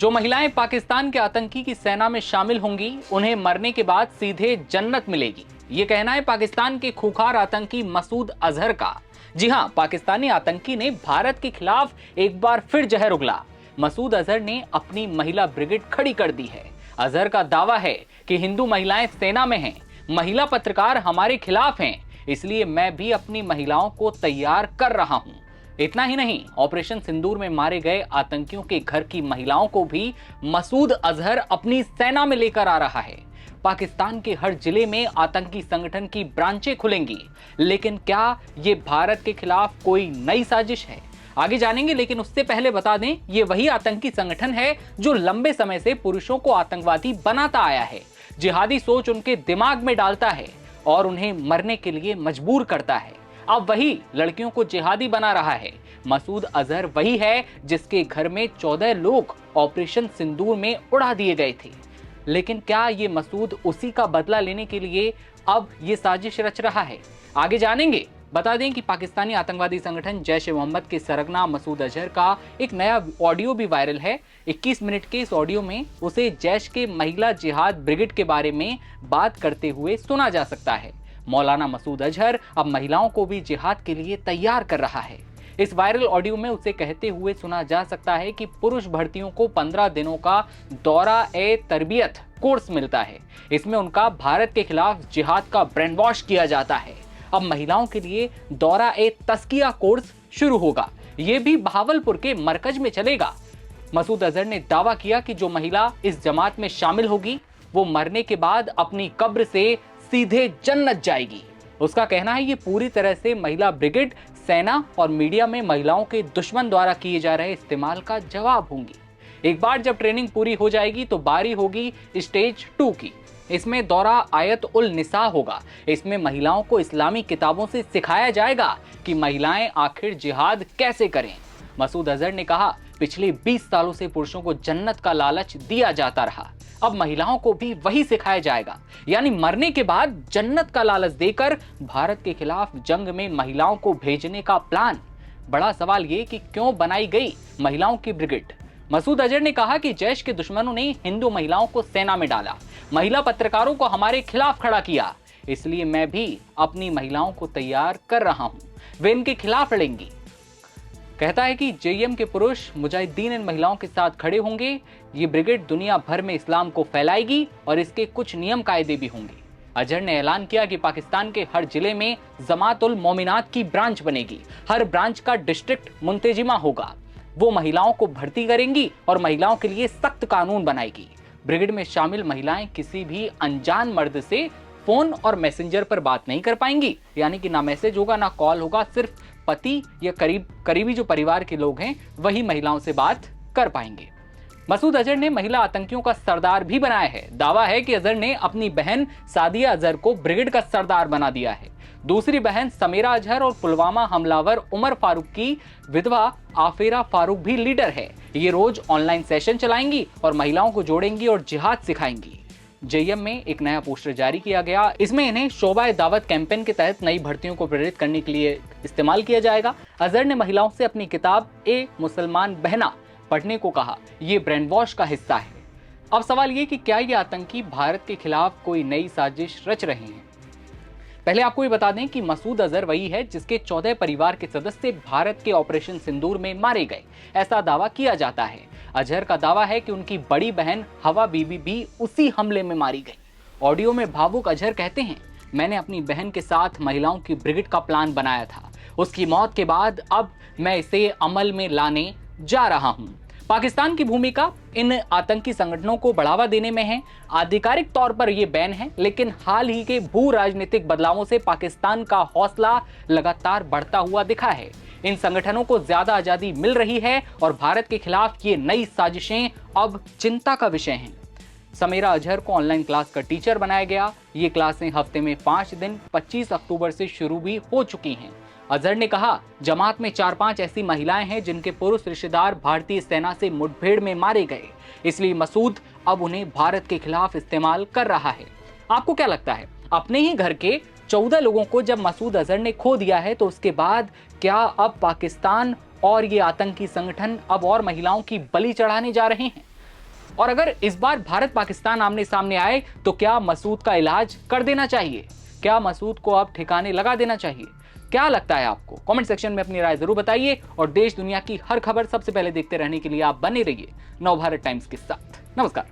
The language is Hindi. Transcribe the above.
जो महिलाएं पाकिस्तान के आतंकी की सेना में शामिल होंगी उन्हें मरने के बाद सीधे जन्नत मिलेगी। ये कहना है पाकिस्तान के खूंखार आतंकी मसूद अजहर का। जी हां, पाकिस्तानी आतंकी ने भारत के खिलाफ एक बार फिर जहर उगला। मसूद अजहर ने अपनी महिला ब्रिगेड खड़ी कर दी है। अजहर का दावा है कि हिंदू महिलाएं सेना में हैं, महिला पत्रकार हमारे खिलाफ हैं, इसलिए मैं भी अपनी महिलाओं को तैयार कर रहा हूं। इतना ही नहीं, ऑपरेशन सिंदूर में मारे गए आतंकियों के घर की महिलाओं को भी मसूद अजहर अपनी सेना में लेकर आ रहा है। पाकिस्तान के हर जिले में आतंकी संगठन की ब्रांचें खुलेंगी। लेकिन क्या ये भारत के खिलाफ कोई नई साजिश है? आगे जानेंगे, लेकिन उससे पहले बता दें, ये वही आतंकी संगठन है जो लंबे समय से पुरुषों को आतंकवादी बनाता आया है, जिहादी सोच उनके दिमाग में डालता है और उन्हें मरने के लिए मजबूर करता है। अब वही लड़कियों को जिहादी बना रहा है। मसूद अजहर वही है जिसके घर में 14 लोग ऑपरेशन सिंदूर में उड़ा दिए गए थे। लेकिन क्या ये मसूद उसी का बदला लेने के लिए अब ये साजिश रच रहा है? आगे जानेंगे। बता दें कि पाकिस्तानी आतंकवादी संगठन जैश ए मोहम्मद के सरगना मसूद अजहर का एक नया ऑडियो भी वायरल है। 21 मिनट के इस ऑडियो में उसे जैश के महिला जिहाद ब्रिगेड के बारे में बात करते हुए सुना जा सकता है। मौलाना मसूद अजहर अब महिलाओं को भी जिहाद के लिए तैयार कर रहा है। इस वायरल ऑडियो में उसे कहते हुए सुना जा सकता है कि पुरुष भर्तियों को 15 दिनों का दौरा ए तरबियत कोर्स मिलता है। इसमें उनका भारत के खिलाफ जिहाद का ब्रेन वॉश किया जाता है। अब महिलाओं के लिए दौरा ए तस्किया कोर्स शुरू होगा। यह भी बहावलपुर के मरकज में चलेगा। मसूद अजहर ने दावा किया कि जो महिला इस जमात में शामिल होगी वो मरने के बाद अपनी कब्र से सीधे जन्नत जाएगी। उसका कहना है ये पूरी तरह से महिला ब्रिगेड सेना और मीडिया में महिलाओं के दुश्मन द्वारा किए जा रहे इस्तेमाल का जवाब होंगी। एक बार जब ट्रेनिंग पूरी हो जाएगी तो बारी होगी स्टेज 2 की। इसमें दौरा आयत उल निसा होगा। इसमें महिलाओं को इस्लामी किताबों से सिखाया जाएगा कि महिलाएं आखिर जिहाद कैसे करें। मसूद अजहर ने कहा, पिछले 20 सालों से पुरुषों को जन्नत का लालच दिया जाता रहा, अब महिलाओं को भी वही सिखाया जाएगा, यानी मरने के बाद जन्नत का लालच देकर भारत के खिलाफ जंग में महिलाओं को भेजने का प्लान। बड़ा सवाल ये कि क्यों बनाई गई महिलाओं की ब्रिगेड? मसूद अजहर ने कहा कि जैश के दुश्मनों ने हिंदू महिलाओं को सेना में डाला, महिला पत्रकारों को हमारे खिलाफ खड़ा किया, इसलिए मैं भी अपनी महिलाओं को तैयार कर रहा हूं, वे इनके खिलाफ लड़ेंगी। कहता है कि जेएम के पुरुष मुजाहिदीन इन महिलाओं के साथ खड़े होंगे। ये ब्रिगेड दुनिया भर में इस्लाम को फैलाएगी और इसके कुछ नियम कायदे भी होंगे। अजहर ने ऐलान किया कि पाकिस्तान के हर जिले में जमातुल मोमिनात की ब्रांच बनेगी। हर ब्रांच का डिस्ट्रिक्ट मुंतजिमा होगा। वो महिलाओं को भर्ती करेंगी और महिलाओं के लिए सख्त कानून बनाएगी। ब्रिगेड में शामिल महिलाएं किसी भी अनजान मर्द से फोन और मैसेंजर पर बात नहीं कर पाएंगी, यानी कि ना मैसेज होगा ना कॉल होगा। सिर्फ पति या करीबी जो परिवार के लोग हैं वही महिलाओं से बात कर पाएंगे। मसूद अजहर ने महिला आतंकियों का सरदार भी बनाया है। दावा है कि अजहर ने अपनी बहन सादिया अजहर को ब्रिगेड का सरदार बना दिया है। दूसरी बहन समीरा अजहर और पुलवामा हमलावर उमर फारूक की विधवा आफेरा फारूक भी लीडर है। ये रोज ऑनलाइन सेशन चलाएंगी और महिलाओं को जोड़ेंगी और जिहाद सिखाएंगी। जेएम में एक नया पोस्टर जारी किया गया। इसमें इन्हें शोबा दावत कैंपेन के तहत नई भर्तियों को प्रेरित करने के लिए इस्तेमाल किया जाएगा। अजहर ने महिलाओं से अपनी किताब ए मुसलमान बहना पढ़ने को कहा। ये ब्रेन वॉश का हिस्सा है। अब सवाल ये कि क्या ये आतंकी भारत के खिलाफ कोई नई साजिश रच रहे हैं? पहले आपको ये बता दें कि मसूद अजहर वही है जिसके 14 परिवार के सदस्य भारत के ऑपरेशन सिंदूर में मारे गए, ऐसा दावा किया जाता है। अजहर का दावा है कि उनकी बड़ी बहन हवा बीबी भी उसी हमले में मारी गई। ऑडियो में भावुक अजहर कहते हैं, मैंने अपनी बहन के साथ महिलाओं की ब्रिगेड का प्लान बनाया था। उसकी मौत के बाद अब मैं इसे अमल में लाने जा रहा हूं। पाकिस्तान की भूमिका इन आतंकी संगठनों को बढ़ावा देने में है। आधिकारिक तौर पर यह बैन है, लेकिन हाल ही के भू राजनीतिक बदलावों से पाकिस्तान का हौसला लगातार बढ़ता हुआ दिखा है। इन संगठनों को ज्यादा आजादी मिल रही है और भारत के खिलाफ ये नई साजिशें अब चिंता का विषय हैं। समीरा अजहर को ऑनलाइन क्लास का टीचर बनाया गया। ये क्लासें हफ्ते में 5 दिन 25 अक्टूबर से शुरू भी हो चुकी हैं। अजहर ने कहा, जमात में 4-5 ऐसी महिलाएं हैं जिनके पुरुष रिश्तेदार भारतीय सेना से मुठभेड़ में मारे गए, इसलिए मसूद अब उन्हें भारत के खिलाफ इस्तेमाल कर रहा है। आपको क्या लगता है? अपने ही घर के 14 लोगों को जब मसूद अजहर ने खो दिया है तो उसके बाद क्या अब पाकिस्तान और ये आतंकी संगठन अब और महिलाओं की बलि चढ़ाने जा रहे हैं? और अगर इस बार भारत पाकिस्तान आमने सामने आए तो क्या मसूद का इलाज कर देना चाहिए? क्या मसूद को अब ठिकाने लगा देना चाहिए? क्या लगता है आपको? कमेंट सेक्शन में अपनी राय जरूर बताइए और देश दुनिया की हर खबर सबसे पहले देखते रहने के लिए आप बने रहिए नवभारत टाइम्स के साथ। नमस्कार।